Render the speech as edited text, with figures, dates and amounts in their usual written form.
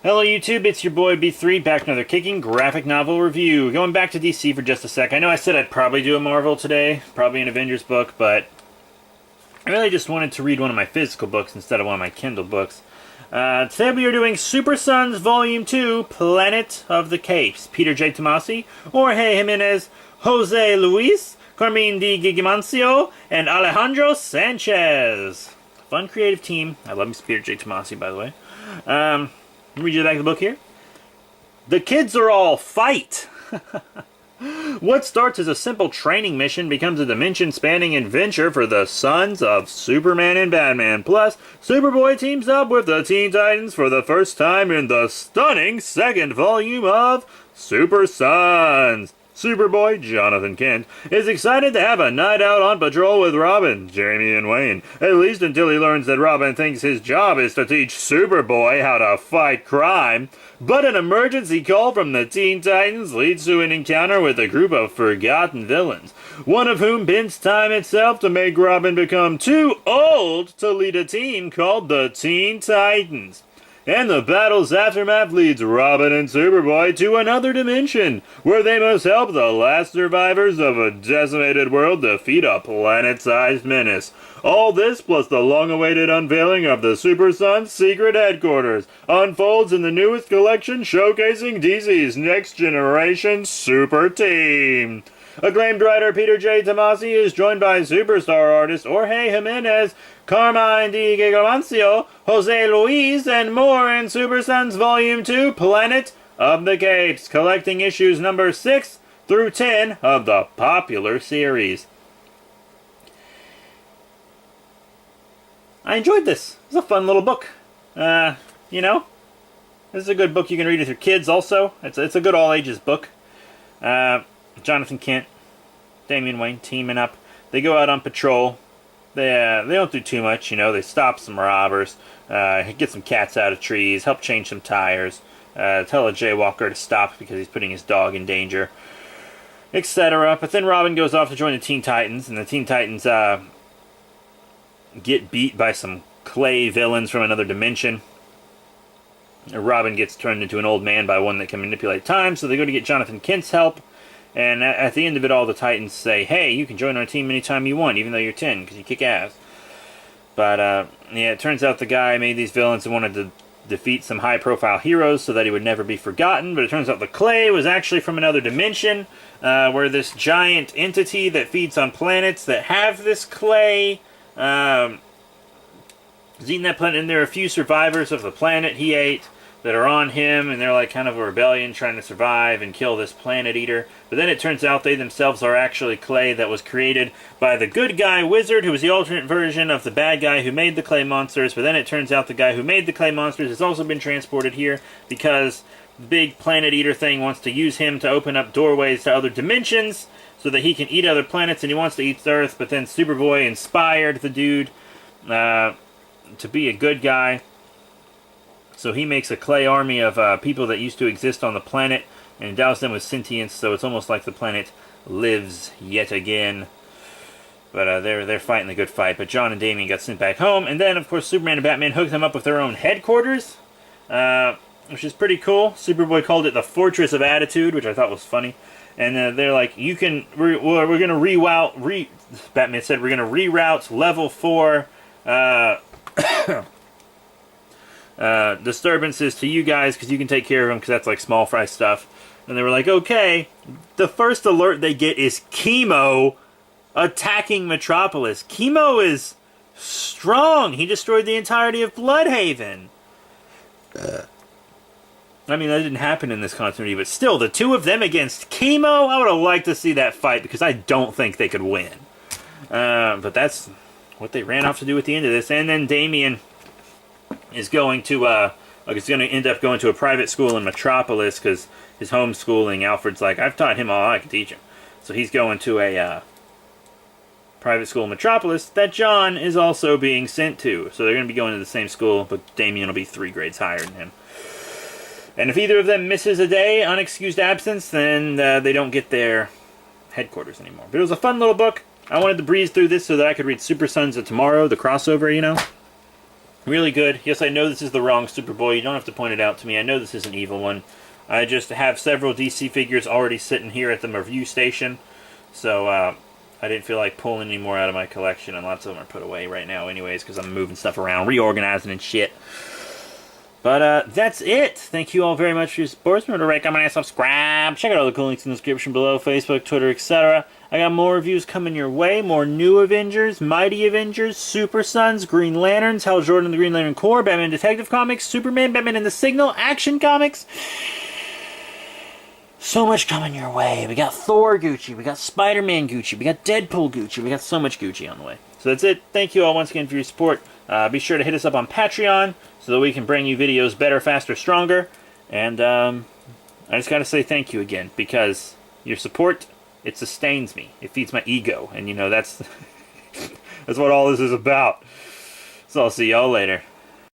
Hello YouTube, it's your boy B3, back with another kicking graphic novel review. Going back to DC for just a sec. I know I said I'd probably do a Marvel today, probably an Avengers book, but I really just wanted to read one of my physical books instead of one of my Kindle books. Today we are doing Super Sons Volume 2, Planet of the Capes. Peter J. Tomasi, Jorge Jimenez, Jose Luis, Carmine Di Gigancio, and Alejandro Sanchez. Fun creative team. I love me some Peter J. Tomasi, by the way. Let me read you the back of the book here. The kids are all fight! What starts as a simple training mission becomes a dimension-spanning adventure for the sons of Superman and Batman. Plus, Superboy teams up with the Teen Titans for the first time in the stunning second volume of Super Sons. Superboy, Jonathan Kent, is excited to have a night out on patrol with Robin, Jamie, and Wayne, at least until he learns that Robin thinks his job is to teach Superboy how to fight crime. But an emergency call from the Teen Titans leads to an encounter with a group of forgotten villains, one of whom bends time itself to make Robin become too old to lead a team called the Teen Titans. And the battle's aftermath leads Robin and Superboy to another dimension, where they must help the last survivors of a decimated world defeat a planet-sized menace. All this, plus the long-awaited unveiling of the Super Sons' secret headquarters, unfolds in the newest collection showcasing DC's next-generation super team. Acclaimed writer Peter J. Tomasi is joined by superstar artist Jorge Jimenez, Carmine Di Gigancio, Jose Luis, and more in Super Sons Volume 2, Planet of the Capes, collecting issues number 6 through 10 of the popular series. I enjoyed this. It's a fun little book. You know, this is a good book you can read with your kids also. It's a good all-ages book. Jonathan Kent, Damian Wayne teaming up. They go out on patrol. They don't do too much, you know. They stop some robbers, get some cats out of trees, help change some tires, tell a jaywalker to stop because he's putting his dog in danger, etc. But then Robin goes off to join the Teen Titans, and the Teen Titans get beat by some clay villains from another dimension. Robin gets turned into an old man by one that can manipulate time, so they go to get Jonathan Kent's help. And at the end of it all, the Titans say, hey, you can join our team anytime you want, even though you're 10, because you kick ass. But, yeah, it turns out the guy made these villains and wanted to defeat some high-profile heroes so that he would never be forgotten. But it turns out the clay was actually from another dimension, where this giant entity that feeds on planets that have this clay is eating that planet. And there are a few survivors of the planet he ate that are on him, and they're like kind of a rebellion trying to survive and kill this planet eater. But then it turns out they themselves are actually clay that was created by the good guy wizard, who was the alternate version of the bad guy who made the clay monsters. But then it turns out the guy who made the clay monsters has also been transported here because the big planet eater thing wants to use him to open up doorways to other dimensions so that he can eat other planets, and he wants to eat Earth. But then Superboy inspired the dude to be a good guy. So he makes a clay army of people that used to exist on the planet and endows them with sentience, so it's almost like the planet lives yet again. But they're fighting the good fight. But John and Damian got sent back home, and then, of course, Superman and Batman hooked them up with their own headquarters, which is pretty cool. Superboy called it the Fortress of Attitude, which I thought was funny. And they're like, we're going to reroute, Batman said, we're going to reroute level 4, disturbances to you guys because you can take care of them because that's like small fry stuff. And they were like, okay. The first alert they get is Chemo attacking Metropolis. Chemo is strong. He destroyed the entirety of Bloodhaven. I mean, that didn't happen in this continuity, but still, the two of them against Chemo, I would have liked to see that fight because I don't think they could win. But that's what they ran off to do at the end of this. And then Damian is going to end up going to a private school in Metropolis because his homeschooling, Alfred's like, I've taught him all I can teach him. So he's going to a private school in Metropolis that John is also being sent to. So they're going to be going to the same school, but Damian will be 3 grades higher than him. And if either of them misses a day, unexcused absence, then they don't get their headquarters anymore. But it was a fun little book. I wanted to breeze through this so that I could read Super Sons of Tomorrow, the crossover, you know. Really good. Yes, I know this is the wrong Superboy. You don't have to point it out to me. I know this is an evil one. I just have several DC figures already sitting here at the review station. So, I didn't feel like pulling any more out of my collection. And lots of them are put away right now anyways, because I'm moving stuff around, reorganizing and shit. But, that's it. Thank you all very much for your support. Remember to rate, comment, and subscribe. Check out all the cool links in the description below. Facebook, Twitter, etc. I got more reviews coming your way. More New Avengers, Mighty Avengers, Super Sons, Green Lanterns, Hal Jordan and the Green Lantern Corps, Batman Detective Comics, Superman, Batman and the Signal, Action Comics. So much coming your way. We got Thor Gucci, we got Spider-Man Gucci, we got Deadpool Gucci, we got so much Gucci on the way. So that's it. Thank you all once again for your support. Be sure to hit us up on Patreon so that we can bring you videos better, faster, stronger. And I just got to say thank you again, because your support, it sustains me. It feeds my ego. And, you know, that's, that's what all this is about. So I'll see y'all later.